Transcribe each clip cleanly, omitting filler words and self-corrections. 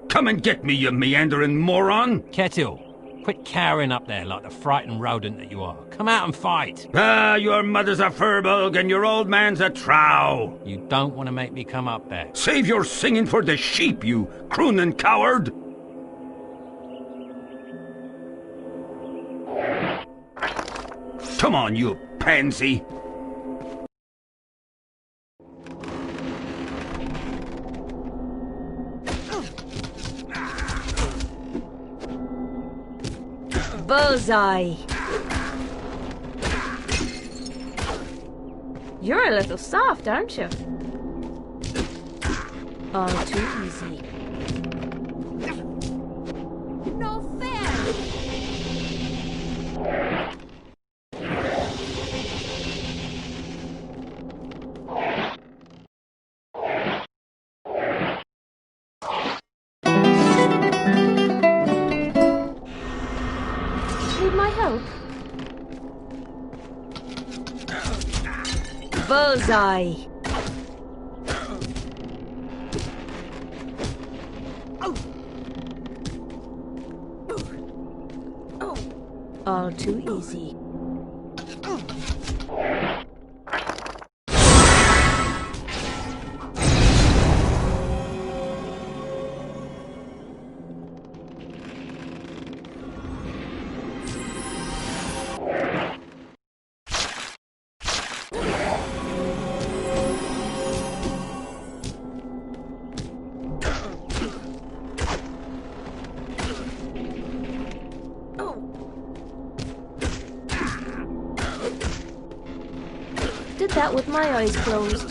Come and get me, you meandering moron! Kettle, quit cowering up there like the frightened rodent that you are. Come out and fight. Ah, your mother's a furbog and your old man's a trow. You don't want to make me come up there. Save your singing for the sheep, you crooning coward! Come on, you pansy! Bullseye! You're a little soft, aren't you? All too easy. No fair! Need my help? Bullseye! All too easy. Did that with my eyes closed.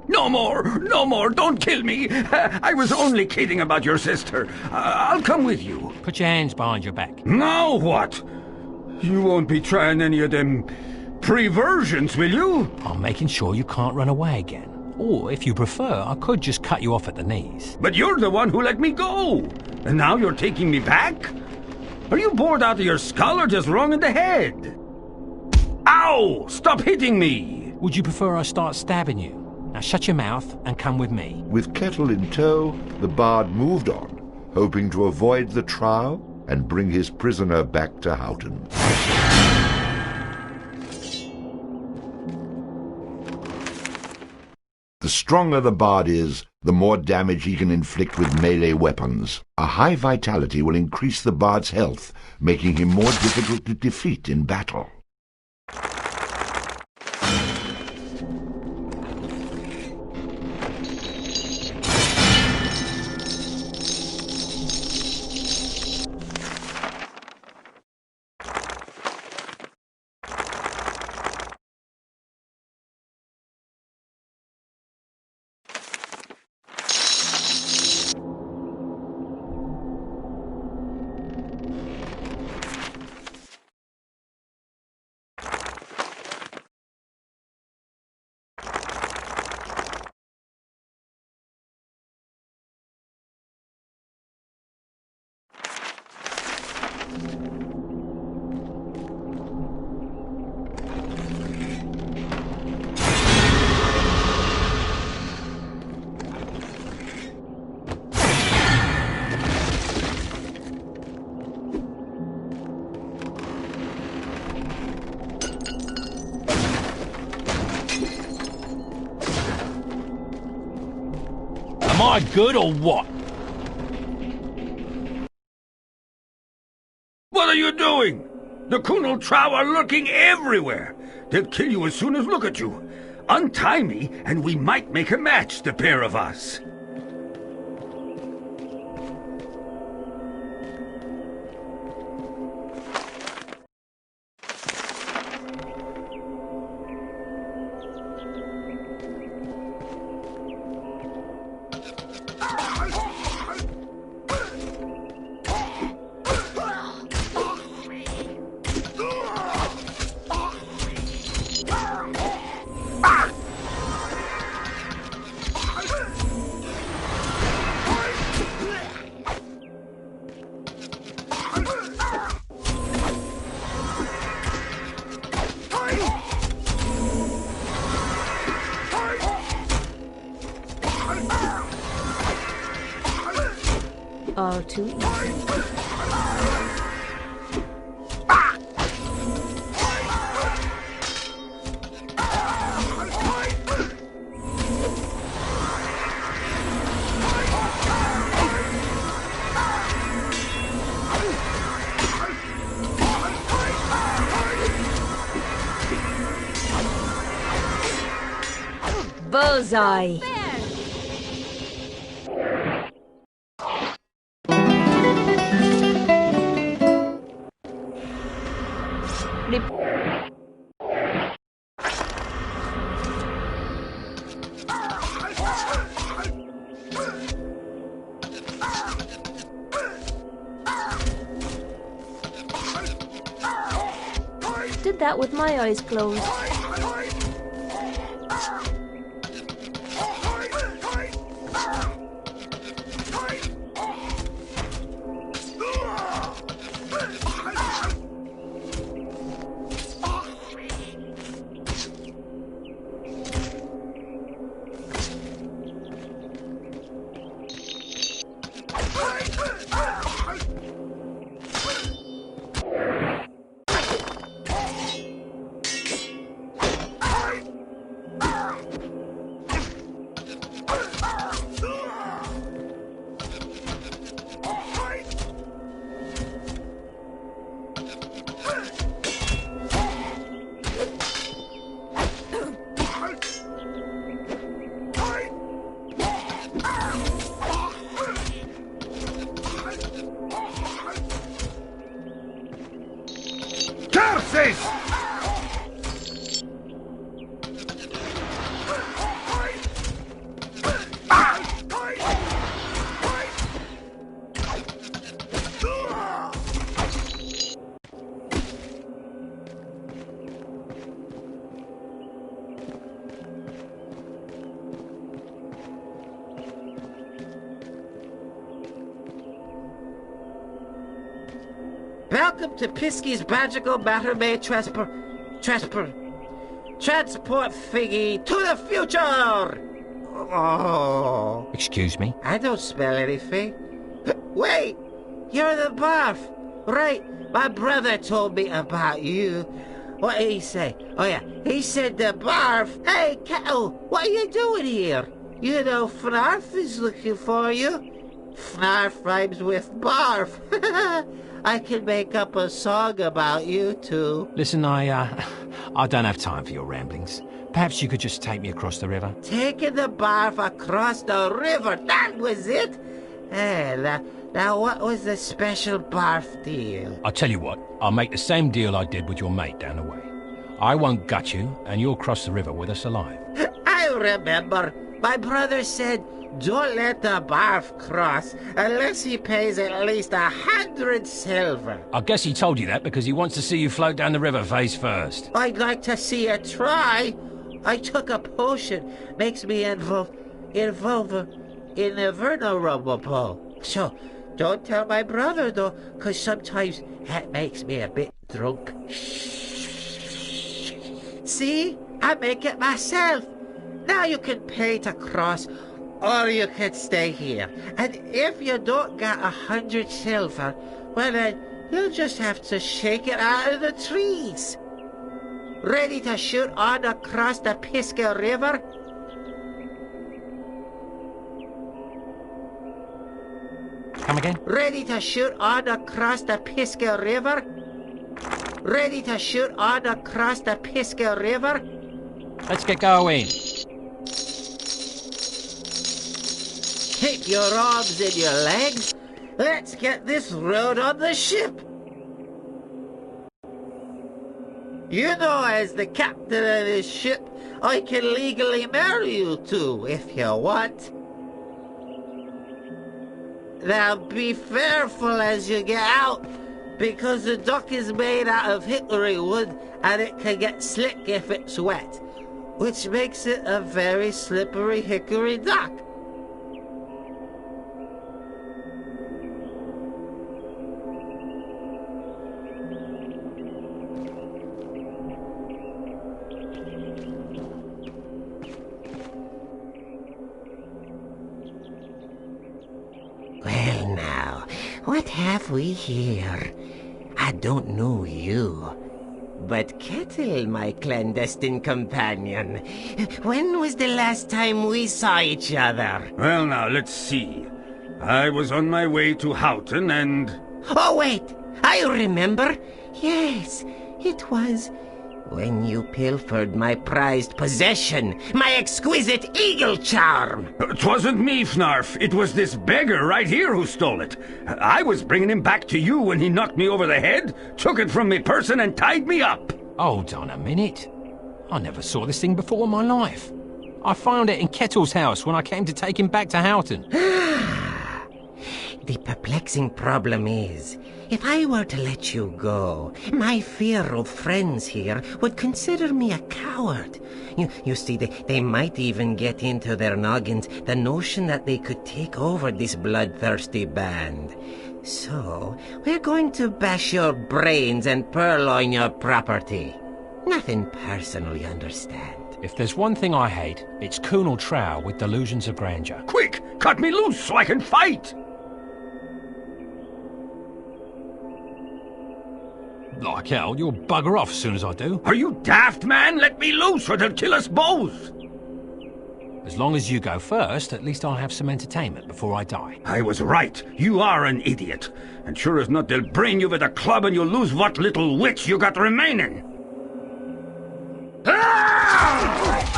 No more! No more! Don't kill me! I was only kidding about your sister. I'll come with you. Put your hands behind your back. Now what? You won't be trying any of them perversions, will you? I'm making sure you can't run away again. Or, if you prefer, I could just cut you off at the knees. But you're the one who let me go. And now you're taking me back? Are you bored out of your skull or just wrong in the head? Ow! Stop hitting me! Would you prefer I start stabbing you? Now shut your mouth and come with me. With Kettle in tow, the bard moved on, hoping to avoid the trial and bring his prisoner back to Houghton. The stronger the bard is, the more damage he can inflict with melee weapons. A high vitality will increase the bard's health, making him more difficult to defeat in battle. Am I good or what? What are you doing? The Kunal Trow are lurking everywhere. They'll kill you as soon as look at you. Untie me, and we might make a match, the pair of us. All too easy. Bullseye! Did that with my eyes closed. Welcome to Pisky's Magical Matter May Transport Figgy to the future! Oh. Excuse me? I don't smell anything. Wait! You're the barf! Right, my brother told me about you. What did he say? Oh yeah, he said the barf. Hey, Kettle, what are you doing here? You know Fnarf is looking for you. Fnarf rhymes with barf. I can make up a song about you two. Listen, I don't have time for your ramblings. Perhaps you could just take me across the river? Taking the barf across the river, that was it? Hey, now what was the special barf deal? I'll tell you what, I'll make the same deal I did with your mate down the way. I won't gut you, and you'll cross the river with us alive. I remember. My brother said, don't let the barf cross unless he pays at least 100 silver. I guess he told you that because he wants to see you float down the river face first. I'd like to see you try. I took a potion. Makes me invulnerable. So, don't tell my brother, though, because sometimes that makes me a bit drunk. See? I make it myself. Now you can pay to cross, or you can stay here. And if you don't get 100 silver, well then, you'll just have to shake it out of the trees. Ready to shoot on across the Pisca River? Come again? Ready to shoot on across the Pisca River? Ready to shoot on across the Pisca River? Let's get going. Keep your arms and your legs. Let's get this road on the ship. You know, as the captain of this ship, I can legally marry you two if you want. Now be careful as you get out, because the dock is made out of hickory wood and it can get slick if it's wet, which makes it a very slippery hickory dock. Well now, what have we here? I don't know you. But Kettle, my clandestine companion, when was the last time we saw each other? Well, now, let's see. I was on my way to Houghton and... Oh, wait! I remember! Yes, it was when you pilfered my prized possession, my exquisite eagle charm! 'Twasn't me, Fnarf. It was this beggar right here who stole it. I was bringing him back to you when he knocked me over the head, took it from me person and tied me up. Hold on a minute. I never saw this thing before in my life. I found it in Kettle's house when I came to take him back to Houghton. The perplexing problem is, if I were to let you go, my fear of friends here would consider me a coward. You see, they might even get into their noggins the notion that they could take over this bloodthirsty band. So, we're going to bash your brains and purloin your property. Nothing personal, you understand. If there's one thing I hate, it's Colonel Trow with delusions of grandeur. Quick, cut me loose so I can fight! Like hell, you'll bugger off as soon as I do. Are you daft, man? Let me loose or they'll kill us both! As long as you go first, at least I'll have some entertainment before I die. I was right. You are an idiot. And sure as not, they'll brain you with a club and you'll lose what little wits you got remaining. Die!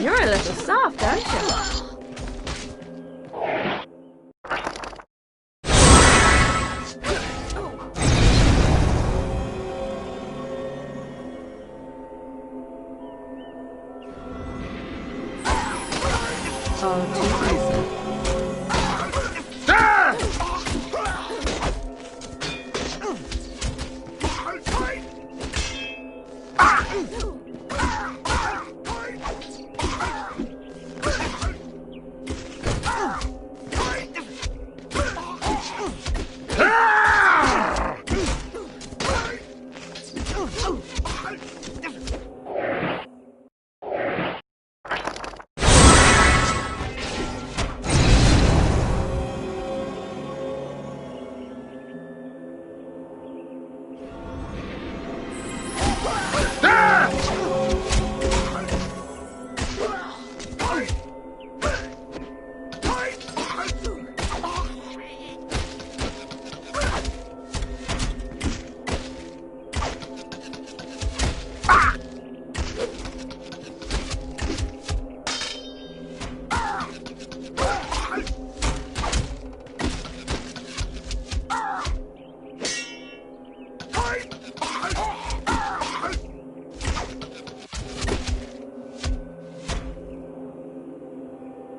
You're a little soft, aren't you? Oh, too easy.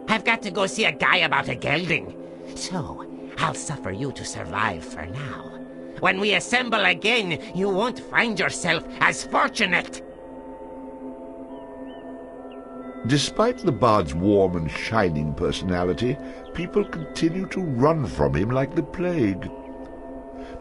I've got to go see a guy about a gelding. So, I'll suffer you to survive for now. When we assemble again, you won't find yourself as fortunate. Despite the bard's warm and shining personality, people continue to run from him like the plague.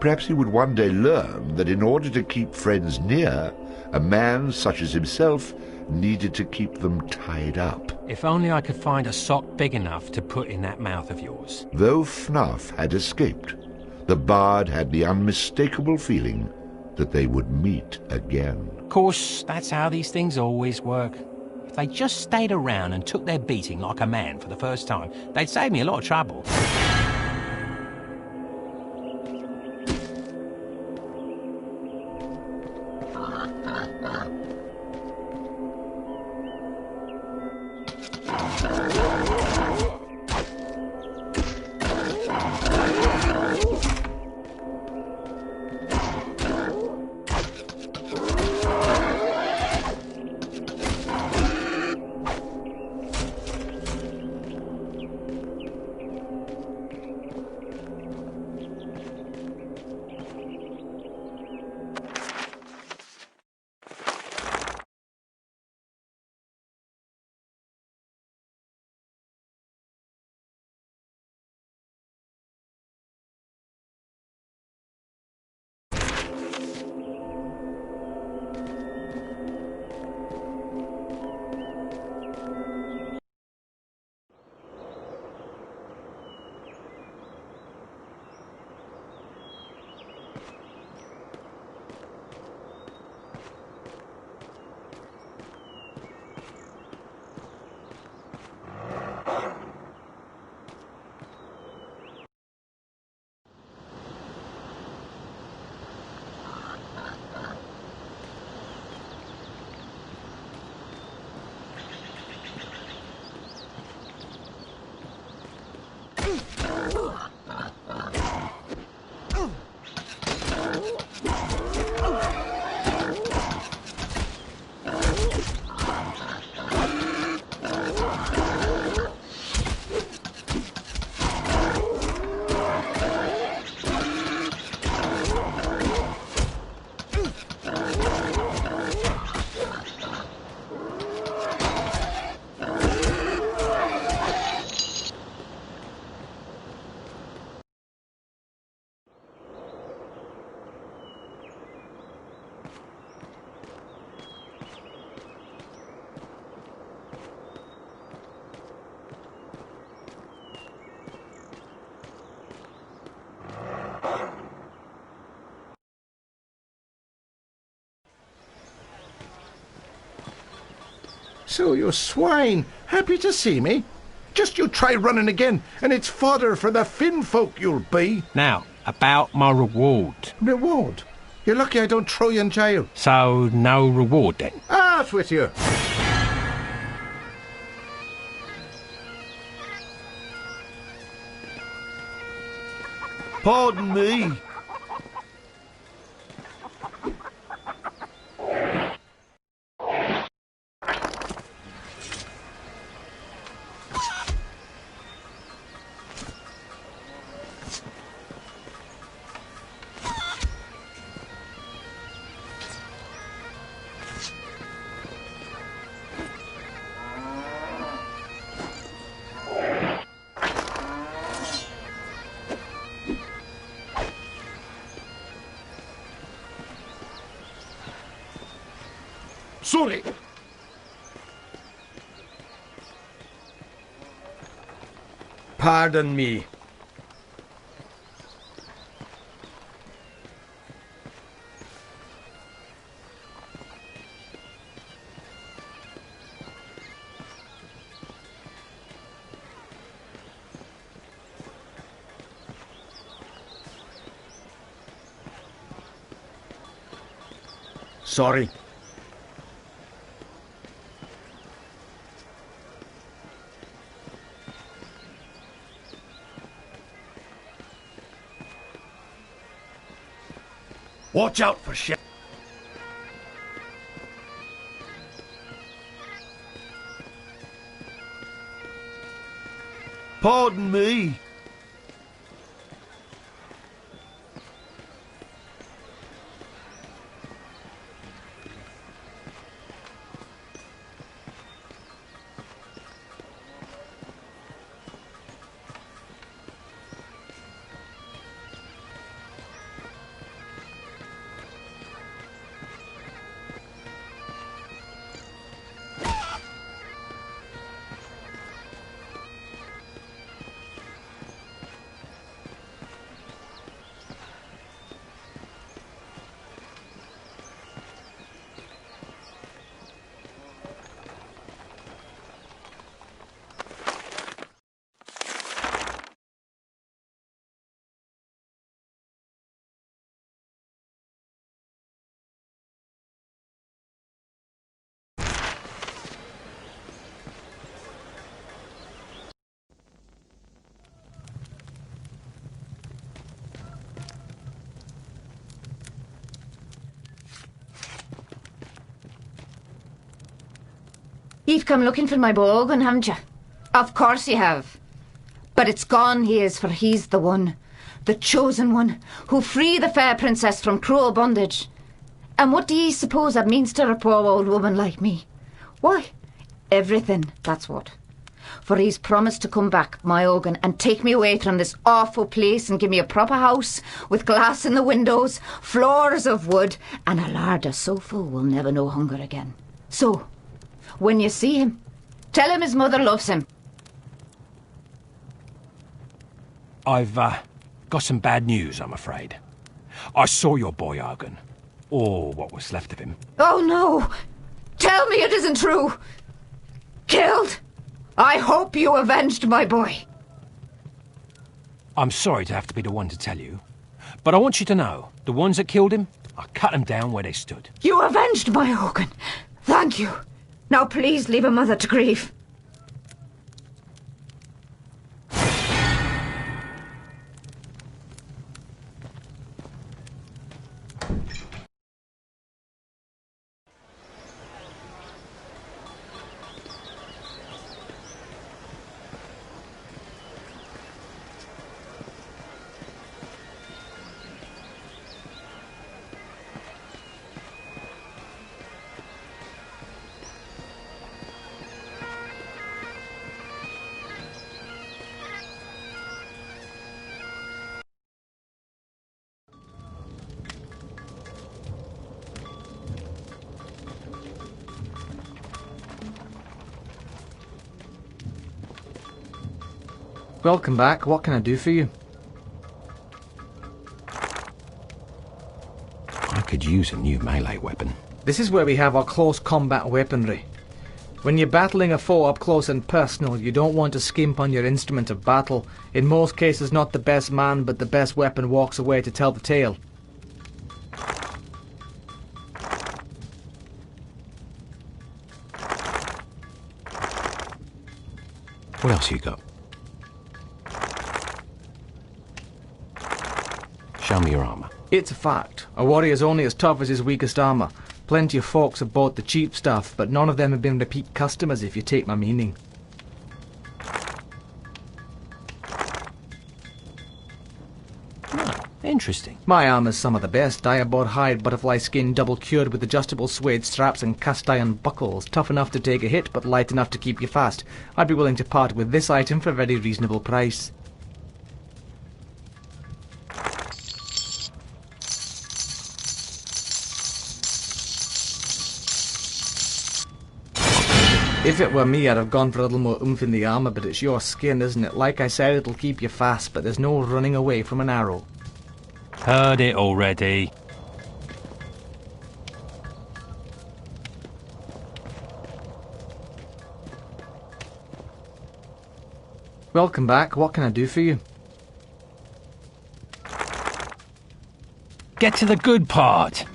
Perhaps he would one day learn that in order to keep friends near, a man such as himself needed to keep them tied up. If only I could find a sock big enough to put in that mouth of yours. Though Fnarf had escaped, the bard had the unmistakable feeling that they would meet again. Of course, that's how these things always work. If they just stayed around and took their beating like a man for the first time, they'd save me a lot of trouble. So you swine, happy to see me? Just you try running again, and it's fodder for the Finn folk you'll be. Now, about my reward. Reward? You're lucky I don't throw you in jail. So, no reward then? Out with you. Pardon me. Sorry. Pardon me. Sorry. Watch out for shit. Pardon me. You've come looking for my Bogan, haven't you? Of course you have. But it's gone he is, for he's the one, the chosen one, who free the fair princess from cruel bondage. And what do ye suppose that means to a poor old woman like me? Why, everything, that's what. For he's promised to come back, my Ogan, and take me away from this awful place and give me a proper house with glass in the windows, floors of wood, and a larder so full we'll never know hunger again. So, when you see him, tell him his mother loves him. I've got some bad news, I'm afraid. I saw your boy, Ogan. Or what was left of him. Oh, no! Tell me it isn't true! Killed? I hope you avenged my boy. I'm sorry to have to be the one to tell you, but I want you to know, the ones that killed him, I cut them down where they stood. You avenged my Ogan. Thank you. Now please leave a mother to grieve. Welcome back. What can I do for you? I could use a new melee weapon. This is where we have our close combat weaponry. When you're battling a foe up close and personal, you don't want to skimp on your instrument of battle. In most cases, not the best man, but the best weapon walks away to tell the tale. What else you got? Show me your armour. It's a fact. A warrior's only as tough as his weakest armour. Plenty of folks have bought the cheap stuff, but none of them have been repeat customers, if you take my meaning. Oh, interesting. My armour's some of the best. I bought hide butterfly skin double cured with adjustable suede straps and cast iron buckles. Tough enough to take a hit, but light enough to keep you fast. I'd be willing to part with this item for a very reasonable price. If it were me, I'd have gone for a little more oomph in the armour, but it's your skin, isn't it? Like I said, it'll keep you fast, but there's no running away from an arrow. Heard it already. Welcome back. What can I do for you? Get to the good part.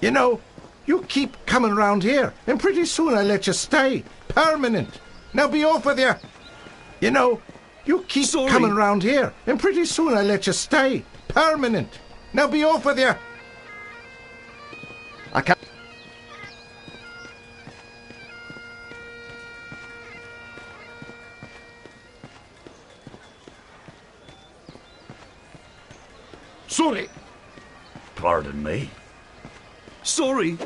You know, you keep coming round here, and pretty soon I'll let you stay. Permanent. Now be off with you. You know, you keep coming round here, and pretty soon I'll let you stay. Permanent. Now be off with you. I can't... Sorry. Pardon me. Sorry.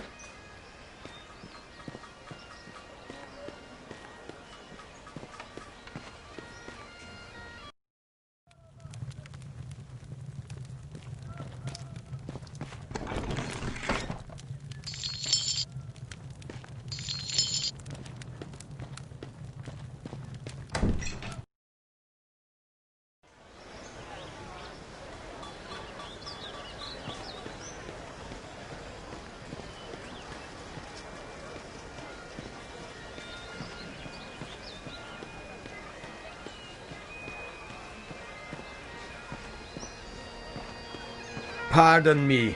Pardon me.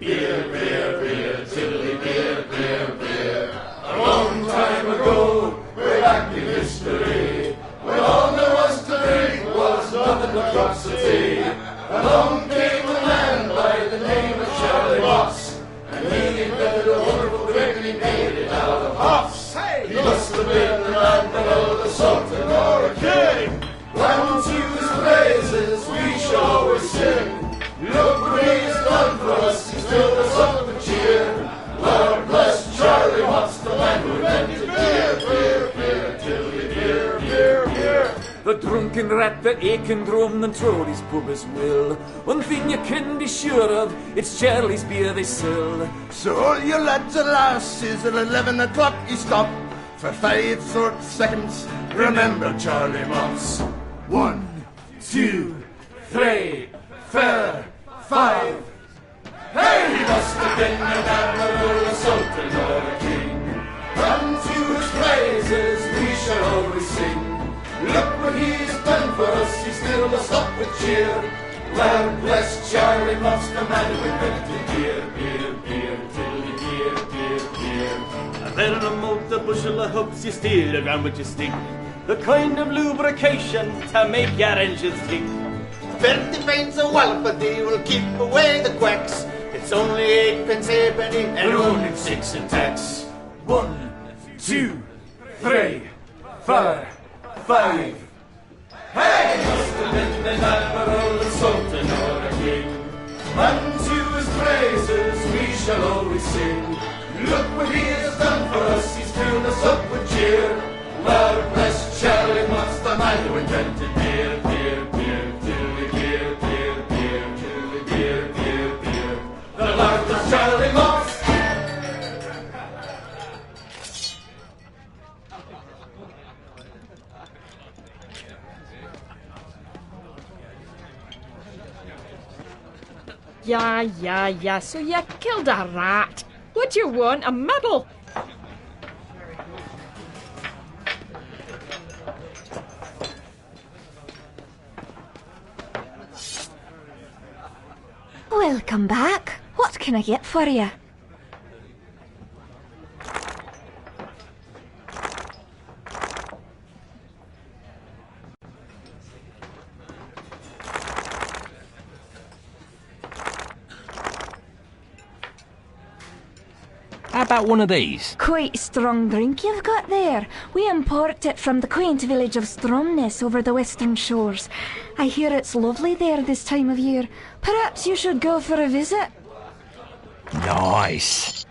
Beer, beer, beer, Tilly, beer, beer, beer. A long time ago, way back in history, when all there was to drink was nothing but drops of tea, along came a man by the name of Charlie Moss, and he invented a wonderful drink and he made it out of hops. He must have been the man below the Sultan or a king. When to his praises we shall always sing. Look what he's done for us, he's filled us up with cheer. Lord bless Charlie Watts, the man who invented beer, beer, beer, Tilly, beer, beer, beer. The drunken rat, the aching drum, and Trolley's pub as well. One thing you can be sure of, it's Charlie's beer they sell. So all you lads and lasses, at 11 o'clock you stop. For 5 short seconds, remember Charlie Moss. 1, 2, 3, 4, 5. Hey, he must have been an admiral, a sultan, or a king. Unto his praises we shall always sing. Look what he's done for us, he's filled us up with cheer. Lord bless Charlie Moss, the man who invented beer, beer, beer, Tilly, beer, them out the bushel of hooks, you steal the ground with your stick. The kind of lubrication to make your engines tick. 30 pence a wallopity will keep away the quacks. It's only 8 pence halfpenny and only 6 in tax. 1, 2, 3, 4, 5. Hey, Mr. Benjamin Admiral and Sultan or a king, unto his praises we shall always sing. Look what he has done for us, he's filled us up with cheer. Lord bless Charlie, what's the man who invented beer, beer, beer, beer, beer, beer, beer, beer, beer, beer, beer. The Lord bless Charlie Moss. Yeah, so you killed a rat. What do you want, a medal? Welcome back. What can I get for you? How about one of these? Quite strong drink you've got there. We import it from the quaint village of Stromness over the western shores. I hear it's lovely there this time of year. Perhaps you should go for a visit. Nice.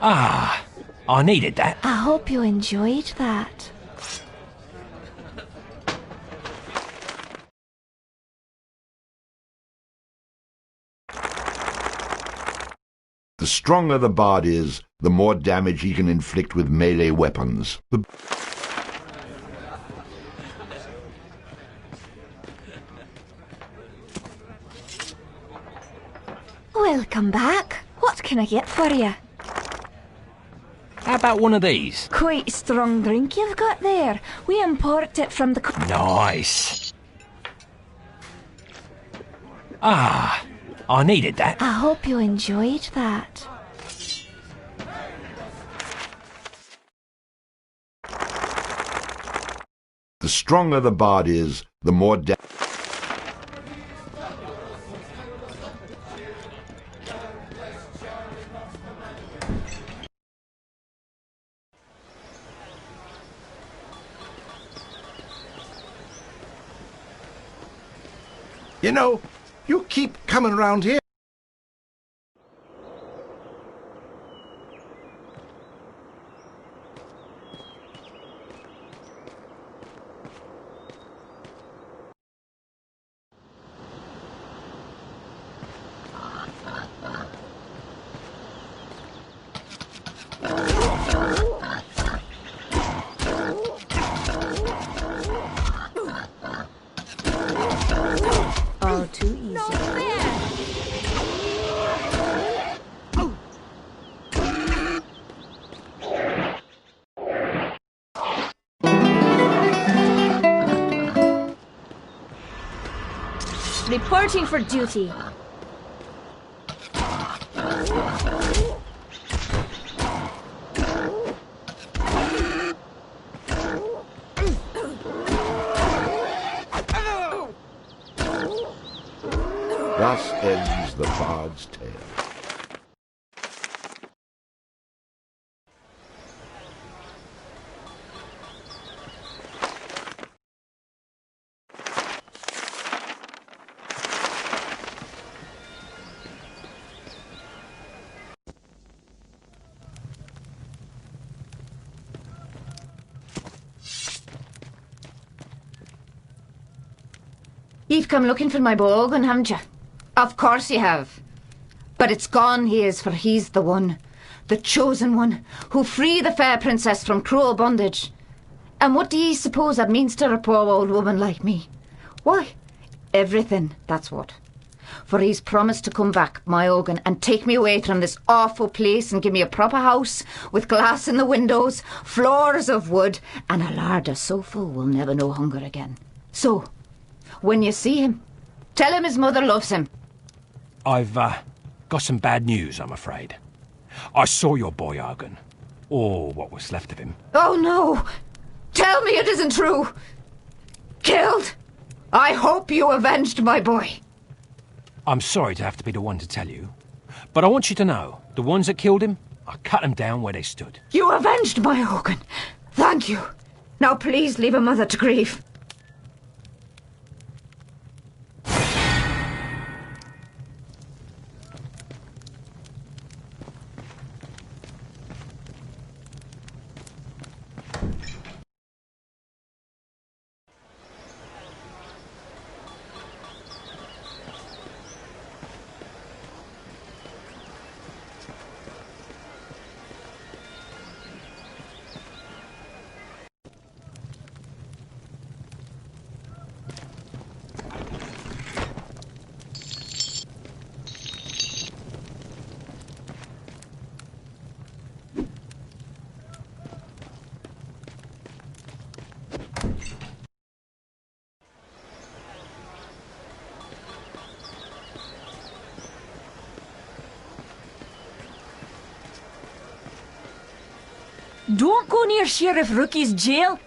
Ah, I needed that. I hope you enjoyed that. The stronger the bard is, the more damage he can inflict with melee weapons. Welcome back. What can I get for you? How about one of these? Quite strong drink you've got there. We import it from the... Nice. Ah, I needed that. I hope you enjoyed that. The stronger the bard is, the more damage. You know, you keep coming round here. Oh, too easy. Reporting for duty. Thus ends the bard's tale. You've come looking for my Bogan, haven't you? Of course you have. But it's gone he is, for he's the one, the chosen one, who free the fair princess from cruel bondage. And what do ye suppose that means to a poor old woman like me? Why, everything, that's what. For he's promised to come back, my Ogan, and take me away from this awful place and give me a proper house with glass in the windows, floors of wood, and a larder so full we'll never know hunger again. So, when you see him, tell him his mother loves him. I've got some bad news, I'm afraid. I saw your boy, Hogan. Or what was left of him. Oh, no! Tell me it isn't true! Killed? I hope you avenged my boy. I'm sorry to have to be the one to tell you, but I want you to know, the ones that killed him, I cut them down where they stood. You avenged my Hogan. Thank you. Now please leave a mother to grieve. Don't go near Sheriff Rookie's jail.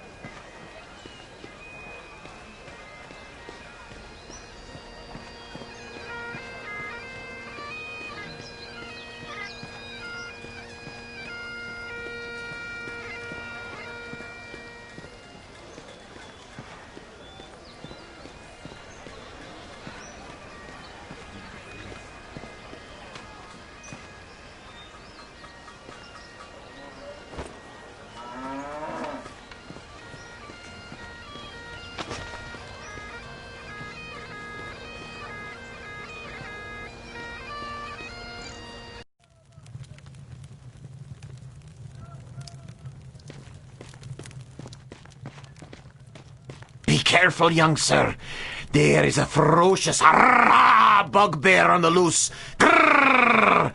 Be careful, young sir. There is a ferocious bugbear on the loose. Grrr!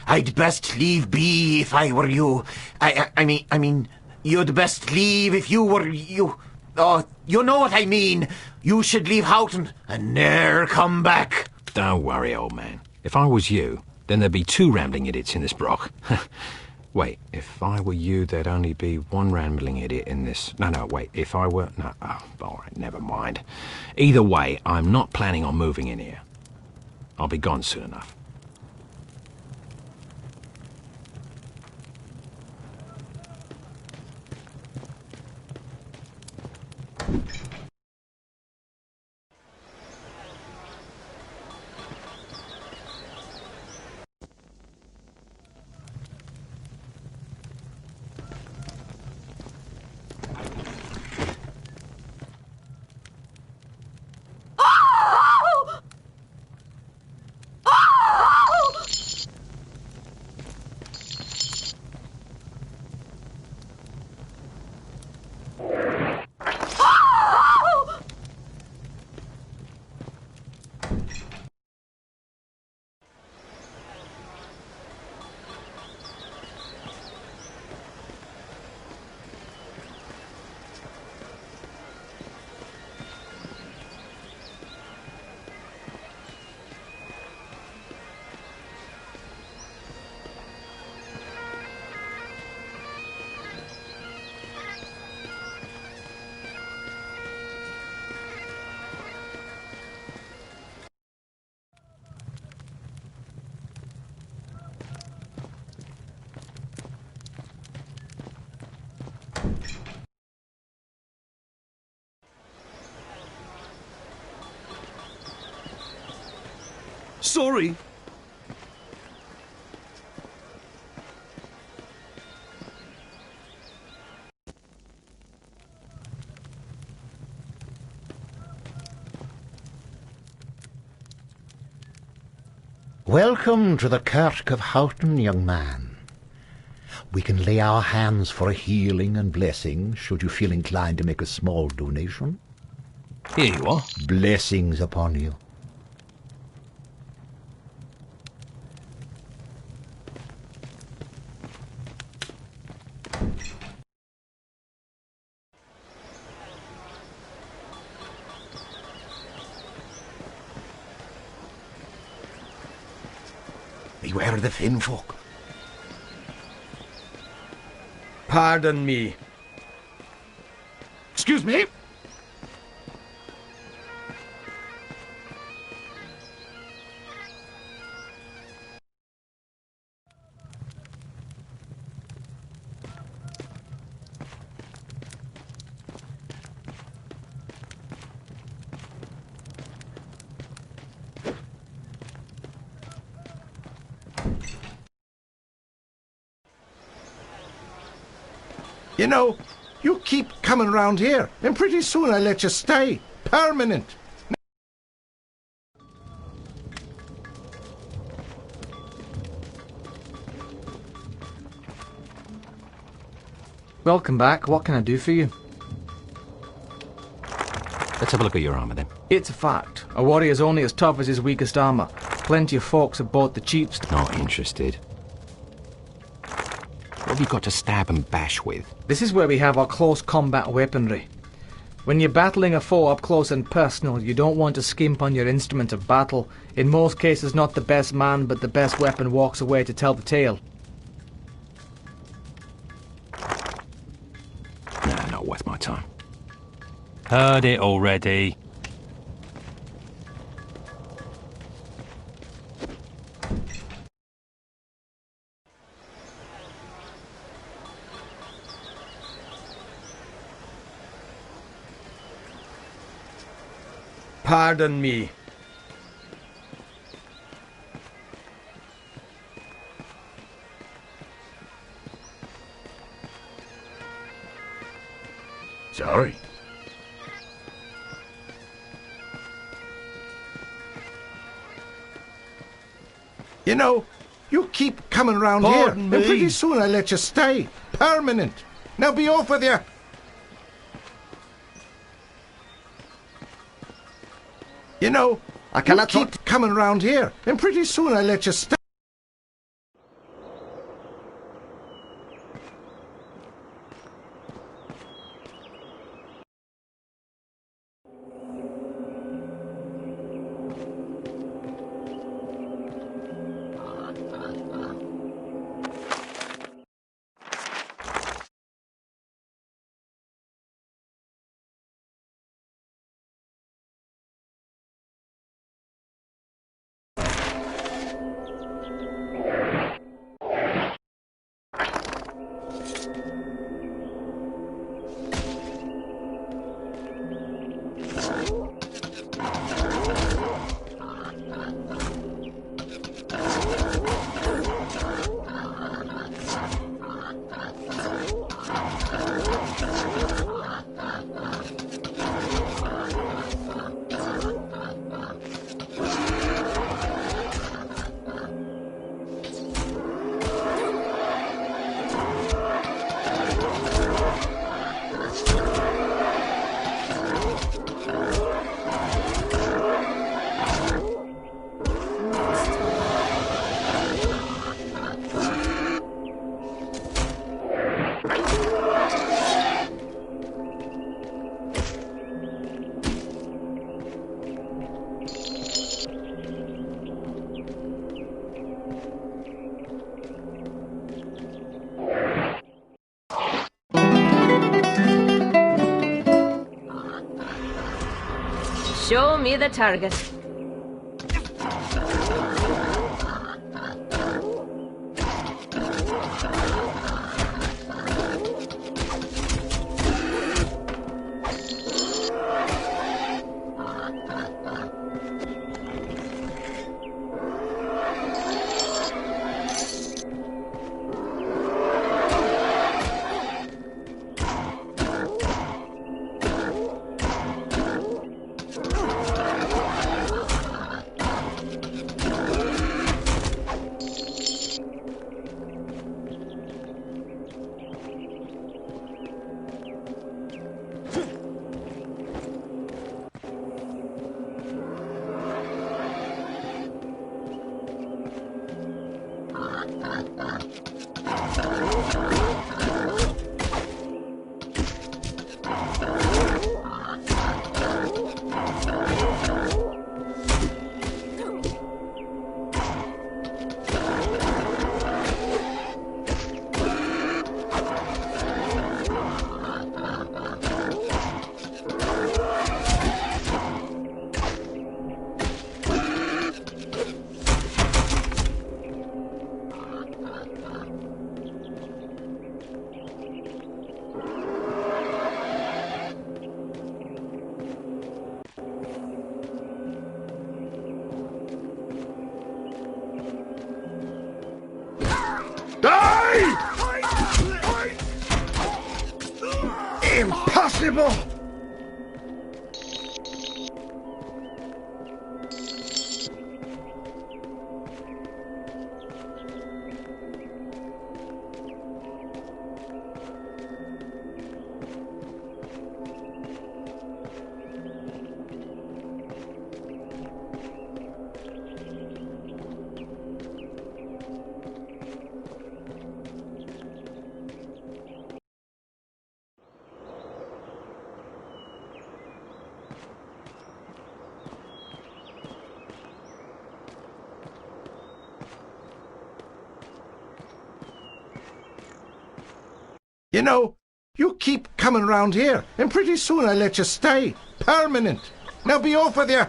I'd best leave be if I were you. I mean, you'd best leave if you were you. Oh, you know what I mean. You should leave Houghton and ne'er come back. Don't worry, old man. If I was you, then there'd be 2 rambling idiots in this broch. Wait, if I were you, there'd only be 1 rambling idiot in this... No, wait, if I were... No, oh, all right, never mind. Either way, I'm not planning on moving in here. I'll be gone soon enough. Sorry. Welcome to the Kirk of Houghton, young man. We can lay our hands for a healing and blessing, should you feel inclined to make a small donation. Here you are. Blessings upon you. Beware the Finn folk. Pardon me. Excuse me? You know, you keep coming round here, and pretty soon I'll let you stay. Permanent. Welcome back. What can I do for you? Let's have a look at your armour then. It's a fact. A warrior's only as tough as his weakest armour. Plenty of folks have bought the cheapest. Not interested. What have you got to stab and bash with? This is where we have our close combat weaponry. When you're battling a foe up close and personal, you don't want to skimp on your instrument of battle. In most cases, not the best man, but the best weapon walks away to tell the tale. Nah, not worth my time. Heard it already. Pardon me. Sorry. You know, you keep coming round here, and pretty soon I'll let you stay. Permanent. Now be off with you. You know, I cannot you keep coming round here, and pretty soon I'll let you stay. Show me the target. Die! Impossible! You know, you keep coming round here, and pretty soon I'll let you stay. Permanent. Now be off with you.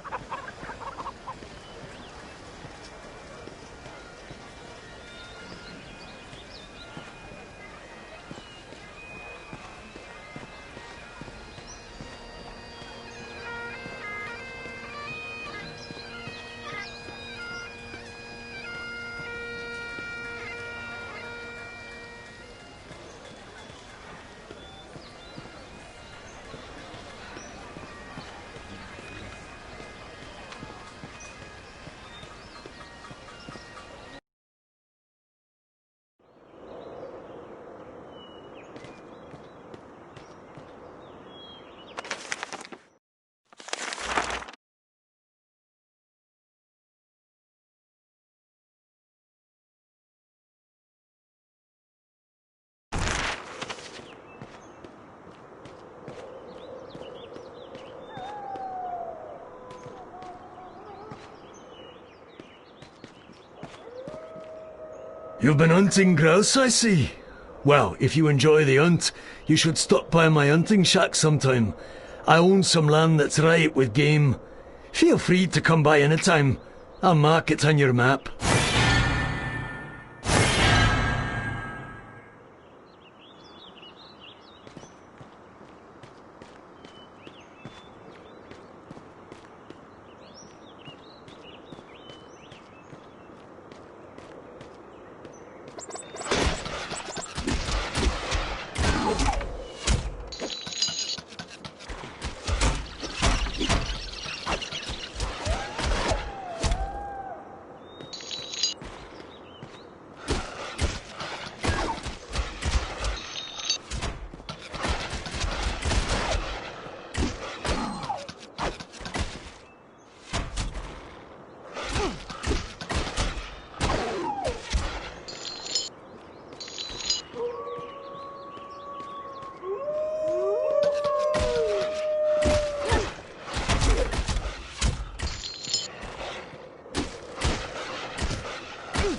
You've been hunting grouse, I see. Well, if you enjoy the hunt, you should stop by my hunting shack sometime. I own some land that's ripe with game. Feel free to come by anytime. I'll mark it on your map.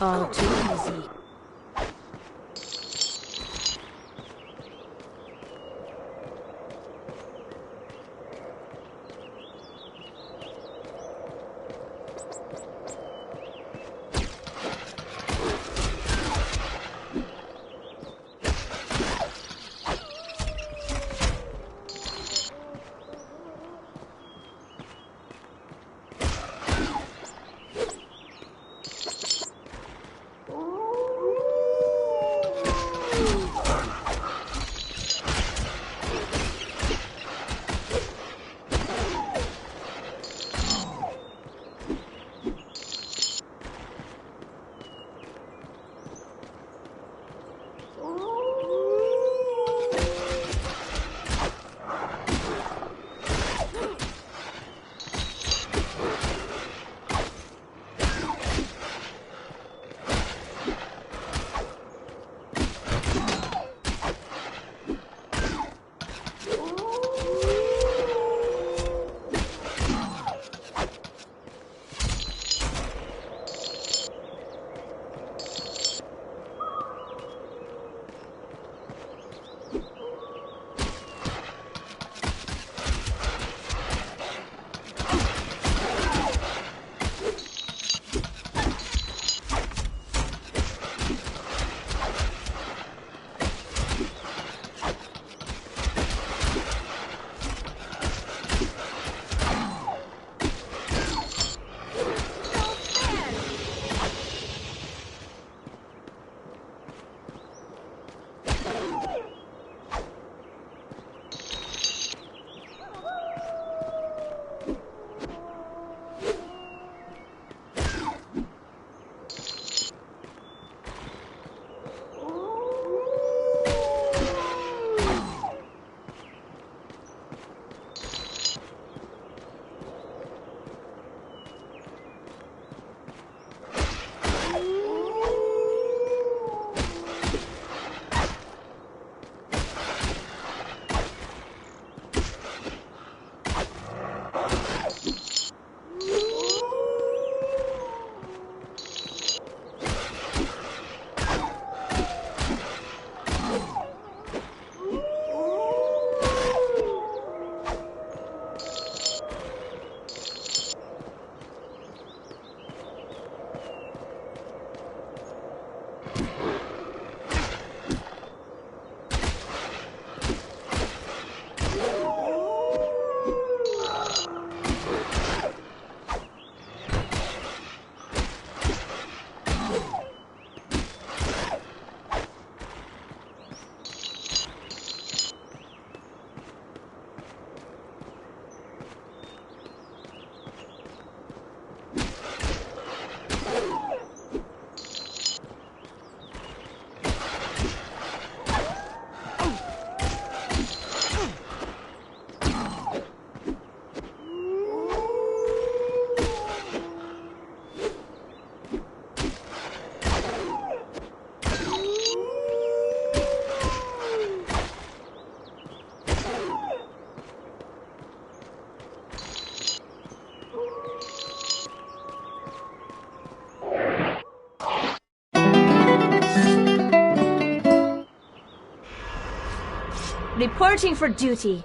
All too easy. Reporting for duty.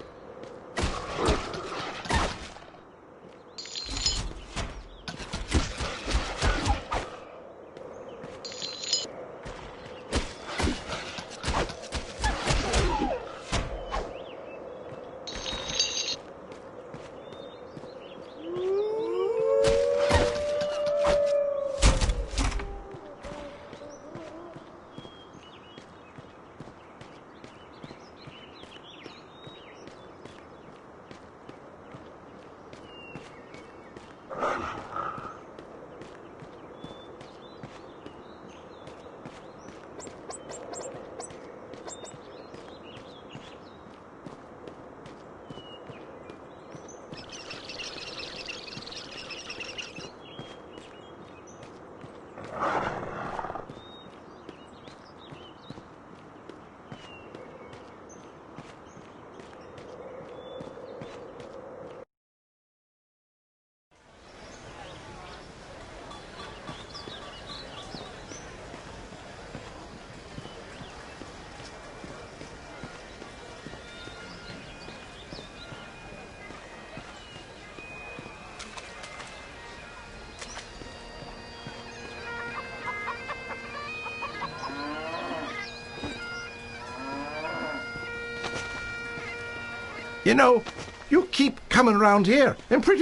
You know, you keep coming around here, and pretty...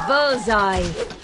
Bullseye.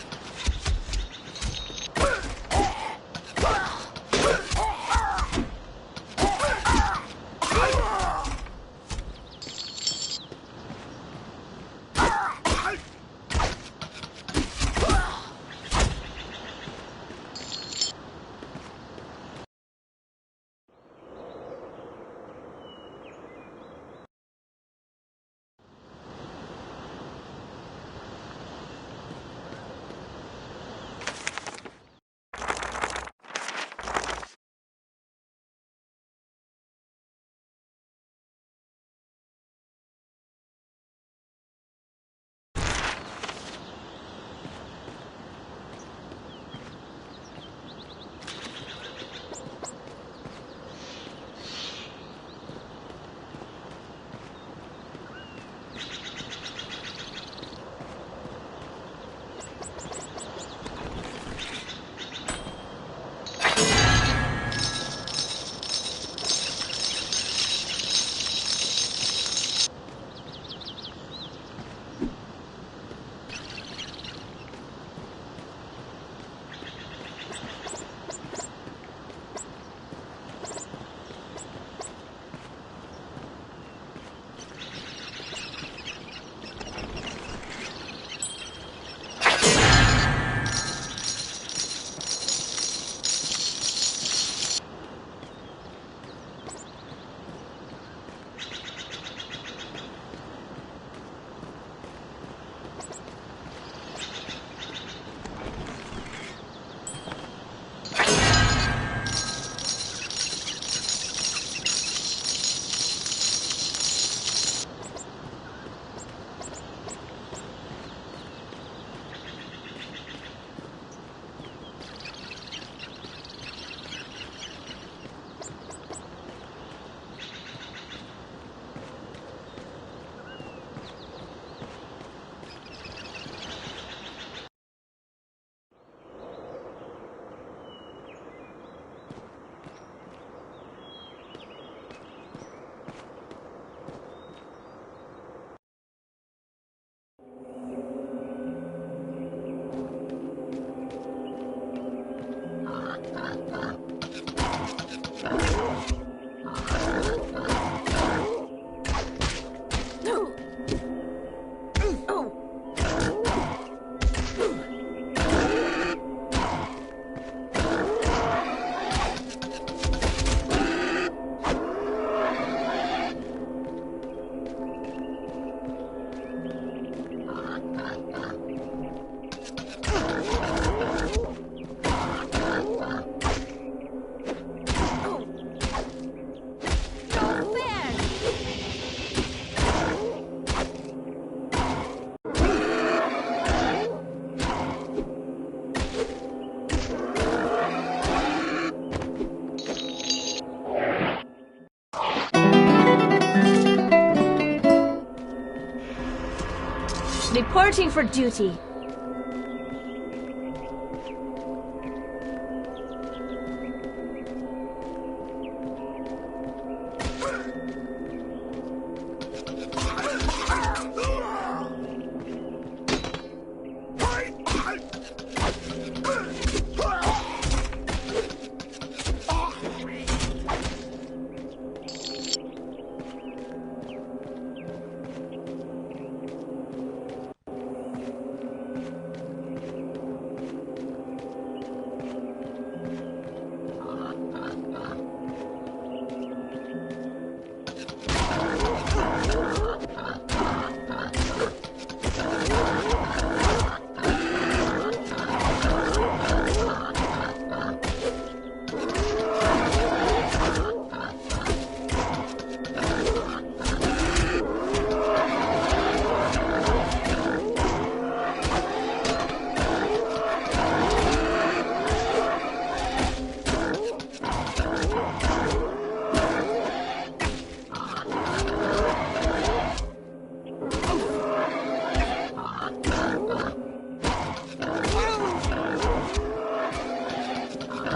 Reporting for duty.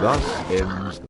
Thus ends